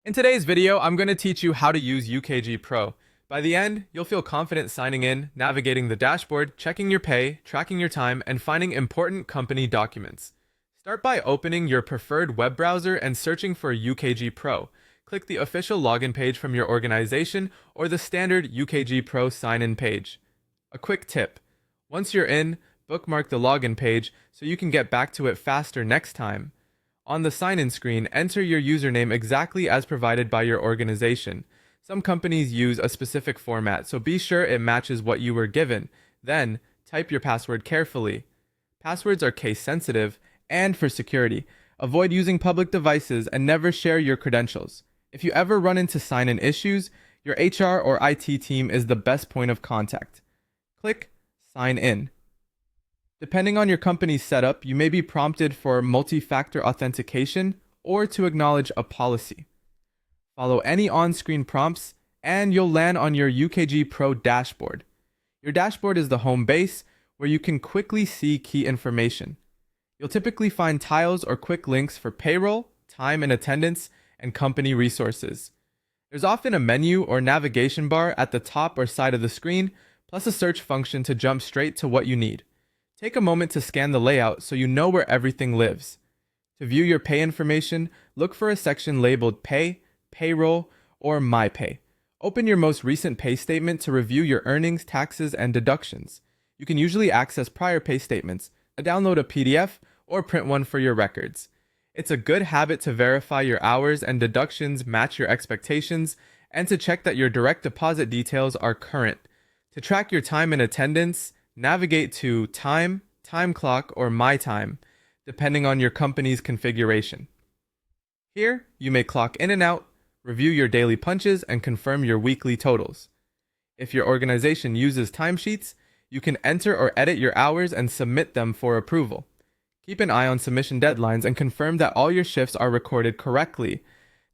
In today's video, I'm going to teach you how to use UKG Pro. By the end, you'll feel confident signing in, navigating the dashboard, checking your pay, tracking your time, and finding important company documents. Start by opening your preferred web browser and searching for UKG Pro. Click the official login page from your organization or the standard UKG Pro sign-in page. A quick tip: once you're in, bookmark the login page so you can get back to it faster next time. On the sign-in screen, enter your username exactly as provided by your organization. Some companies use a specific format, so be sure it matches what you were given. Then, type your password carefully. Passwords are case-sensitive, and for security, avoid using public devices and never share your credentials. If you ever run into sign-in issues, your HR or IT team is the best point of contact. Click Sign In. Depending on your company's setup, you may be prompted for multi-factor authentication or to acknowledge a policy. Follow any on-screen prompts and you'll land on your UKG Pro dashboard. Your dashboard is the home base where you can quickly see key information. You'll typically find tiles or quick links for payroll, time and attendance, and company resources. There's often a menu or navigation bar at the top or side of the screen, plus a search function to jump straight to what you need. Take a moment to scan the layout so you know where everything lives. To view your pay information, look for a section labeled Pay, Payroll, or My Pay. Open your most recent pay statement to review your earnings, taxes, and deductions. You can usually access prior pay statements, download a PDF, or print one for your records. It's a good habit to verify your hours and deductions match your expectations and to check that your direct deposit details are current. To track your time and attendance, navigate to Time, Time Clock, or My Time, depending on your company's configuration. Here, you may clock in and out, review your daily punches, and confirm your weekly totals. If your organization uses timesheets, you can enter or edit your hours and submit them for approval. Keep an eye on submission deadlines and confirm that all your shifts are recorded correctly.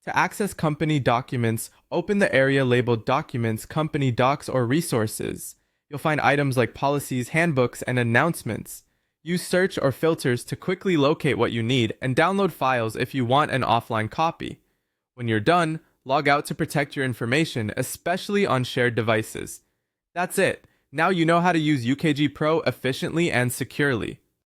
To access company documents, open the area labeled Documents, Company Docs, or Resources. You'll find items like policies, handbooks, and announcements. Use search or filters to quickly locate what you need and download files if you want an offline copy. When you're done, log out to protect your information, especially on shared devices. That's it. Now you know how to use UKG Pro efficiently and securely.